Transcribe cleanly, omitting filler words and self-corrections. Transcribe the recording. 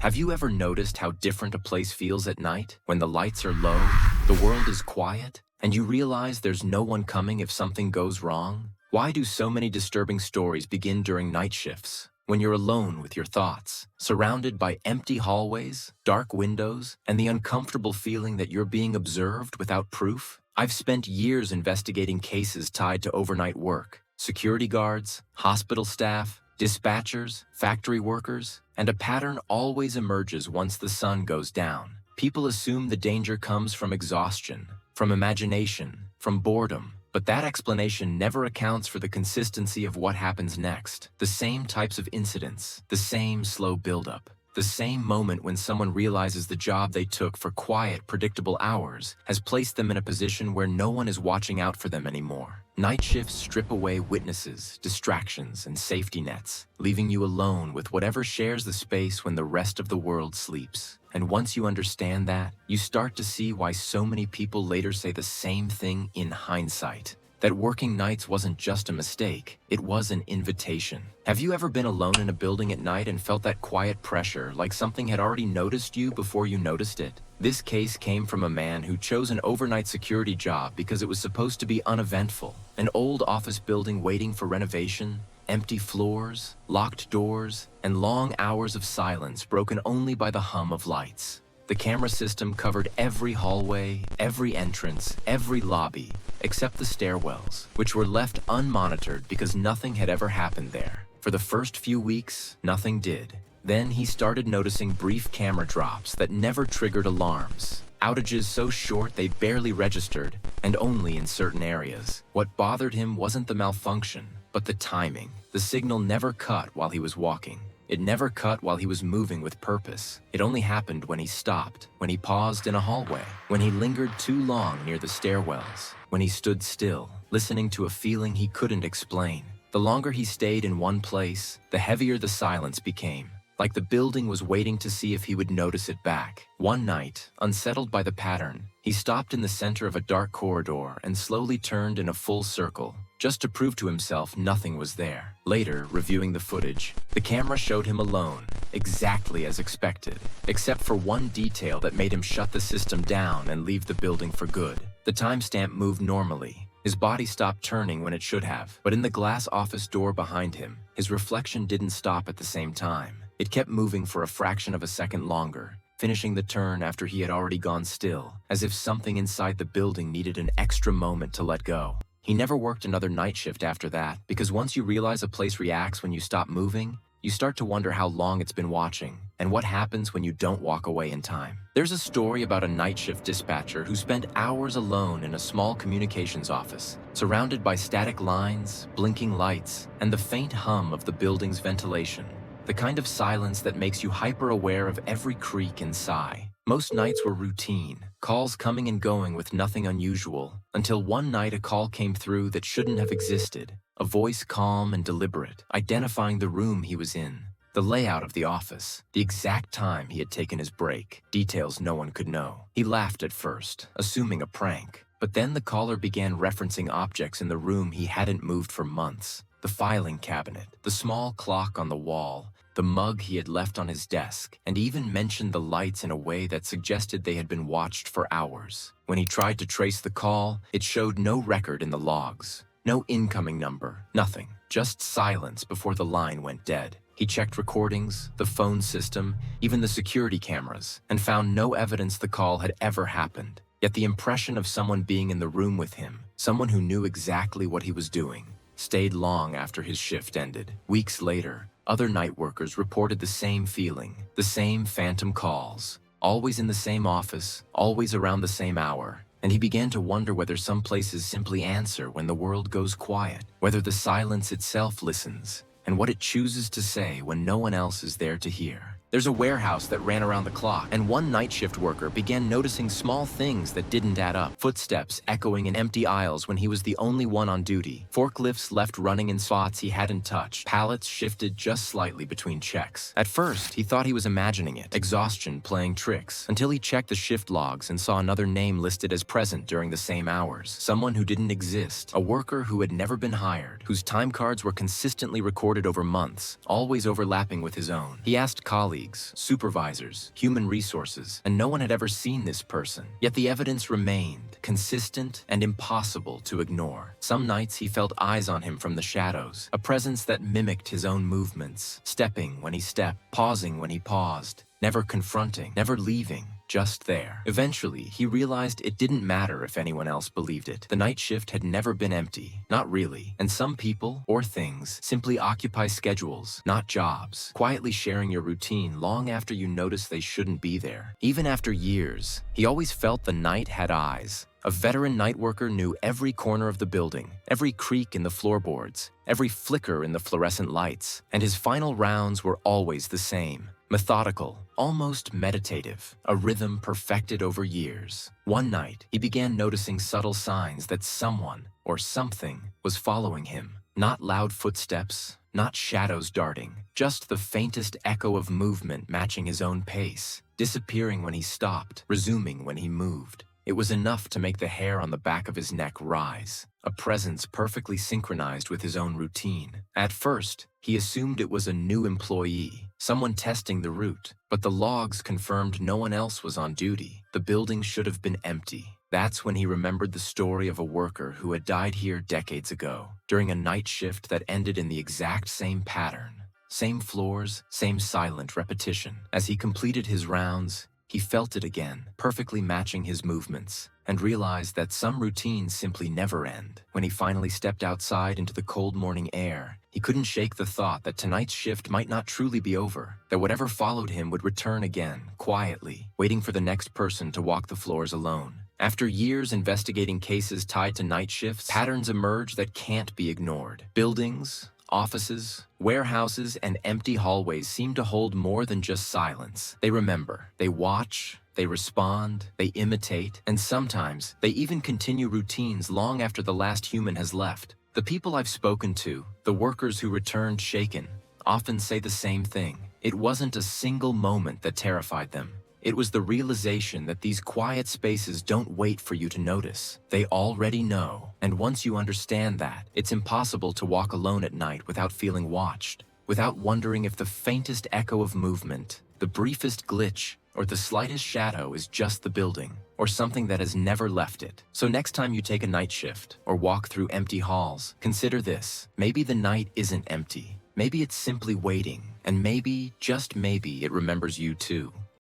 Have you ever noticed how different a place feels at night? When the lights are low, the world is quiet, and you realize there's no one coming if something goes wrong? Why do so many disturbing stories begin during night shifts? When you're alone with your thoughts, surrounded by empty hallways, dark windows, and the uncomfortable feeling that you're being observed without proof? I've spent years investigating cases tied to overnight work, security guards, hospital staff, dispatchers, factory workers, and a pattern always emerges once the sun goes down. People assume the danger comes from exhaustion, from imagination, from boredom, but that explanation never accounts for the consistency of what happens next. The same types of incidents, the same slow buildup, the same moment when someone realizes the job they took for quiet, predictable hours has placed them in a position where no one is watching out for them anymore. Night shifts strip away witnesses, distractions, and safety nets, leaving you alone with whatever shares the space when the rest of the world sleeps. And once you understand that, you start to see why so many people later say the same thing in hindsight. That working nights wasn't just a mistake, it was an invitation. Have you ever been alone in a building at night and felt that quiet pressure, like something had already noticed you before you noticed it? This case came from a man who chose an overnight security job because it was supposed to be uneventful. An old office building waiting for renovation, empty floors, locked doors, and long hours of silence broken only by the hum of lights. The camera system covered every hallway, every entrance, every lobby, except the stairwells, which were left unmonitored because nothing had ever happened there. For the first few weeks, nothing did. Then he started noticing brief camera drops that never triggered alarms. Outages so short they barely registered, and only in certain areas. What bothered him wasn't the malfunction, but the timing. The signal never cut while he was walking. It never cut while he was moving with purpose. It only happened when he stopped, when he paused in a hallway, when he lingered too long near the stairwells, when he stood still, listening to a feeling he couldn't explain. The longer he stayed in one place, the heavier the silence became, like the building was waiting to see if he would notice it back. One night, unsettled by the pattern, he stopped in the center of a dark corridor and slowly turned in a full circle, just to prove to himself nothing was there. Later, reviewing the footage, the camera showed him alone, exactly as expected, except for one detail that made him shut the system down and leave the building for good. The timestamp moved normally. His body stopped turning when it should have, but in the glass office door behind him, his reflection didn't stop at the same time. It kept moving for a fraction of a second longer, finishing the turn after he had already gone still, as if something inside the building needed an extra moment to let go. He never worked another night shift after that, because once you realize a place reacts when you stop moving, you start to wonder how long it's been watching, and what happens when you don't walk away in time. There's a story about a night shift dispatcher who spent hours alone in a small communications office, surrounded by static lines, blinking lights, and the faint hum of the building's ventilation. The kind of silence that makes you hyper-aware of every creak and sigh. Most nights were routine, calls coming and going with nothing unusual, until one night a call came through that shouldn't have existed. A voice calm and deliberate, identifying the room he was in, the layout of the office, the exact time he had taken his break, details no one could know. He laughed at first, assuming a prank, but then the caller began referencing objects in the room he hadn't moved for months. The filing cabinet, the small clock on the wall, the mug he had left on his desk, and even mentioned the lights in a way that suggested they had been watched for hours. When he tried to trace the call, it showed no record in the logs. No incoming number, nothing. Just silence before the line went dead. He checked recordings, the phone system, even the security cameras, and found no evidence the call had ever happened. Yet the impression of someone being in the room with him, someone who knew exactly what he was doing, stayed long after his shift ended. Weeks later, other night workers reported the same feeling, the same phantom calls, always in the same office, always around the same hour. And he began to wonder whether some places simply answer when the world goes quiet, whether the silence itself listens, and what it chooses to say when no one else is there to hear. There's a warehouse that ran around the clock, and one night shift worker began noticing small things that didn't add up. Footsteps echoing in empty aisles when he was the only one on duty. Forklifts left running in spots he hadn't touched. Pallets shifted just slightly between checks. At first, he thought he was imagining it, exhaustion playing tricks, until he checked the shift logs and saw another name listed as present during the same hours. Someone who didn't exist. A worker who had never been hired, whose time cards were consistently recorded over months, always overlapping with his own. He asked colleagues colleagues, supervisors, human resources, and no one had ever seen this person. Yet the evidence remained, consistent and impossible to ignore. Some nights he felt eyes on him from the shadows, a presence that mimicked his own movements, stepping when he stepped, pausing when he paused, never confronting, never leaving, just there. Eventually, he realized it didn't matter if anyone else believed it. The night shift had never been empty. Not really. And some people, or things, simply occupy schedules, not jobs, quietly sharing your routine long after you notice they shouldn't be there. Even after years, he always felt the night had eyes. A veteran night worker knew every corner of the building, every creak in the floorboards, every flicker in the fluorescent lights, and his final rounds were always the same. Methodical, almost meditative, a rhythm perfected over years. One night, he began noticing subtle signs that someone or something was following him. Not loud footsteps, not shadows darting, just the faintest echo of movement matching his own pace, disappearing when he stopped, resuming when he moved. It was enough to make the hair on the back of his neck rise, a presence perfectly synchronized with his own routine. At first, he assumed it was a new employee, someone testing the route, but the logs confirmed no one else was on duty. The building should have been empty. That's when he remembered the story of a worker who had died here decades ago, during a night shift that ended in the exact same pattern. Same floors, same silent repetition. As he completed his rounds, he felt it again, perfectly matching his movements, and realized that some routines simply never end. When he finally stepped outside into the cold morning air, he couldn't shake the thought that tonight's shift might not truly be over, that whatever followed him would return again, quietly, waiting for the next person to walk the floors alone. After years investigating cases tied to night shifts, patterns emerge that can't be ignored. Buildings, offices, warehouses, and empty hallways seem to hold more than just silence. They remember, they watch, they respond, they imitate, and sometimes they even continue routines long after the last human has left. The people I've spoken to, the workers who returned shaken, often say the same thing. It wasn't a single moment that terrified them. It was the realization that these quiet spaces don't wait for you to notice. They already know. And once you understand that, it's impossible to walk alone at night without feeling watched, without wondering if the faintest echo of movement, the briefest glitch, or the slightest shadow is just the building, or something that has never left it. So next time you take a night shift, or walk through empty halls, consider this. Maybe the night isn't empty. Maybe it's simply waiting, and maybe, just maybe, it remembers you too.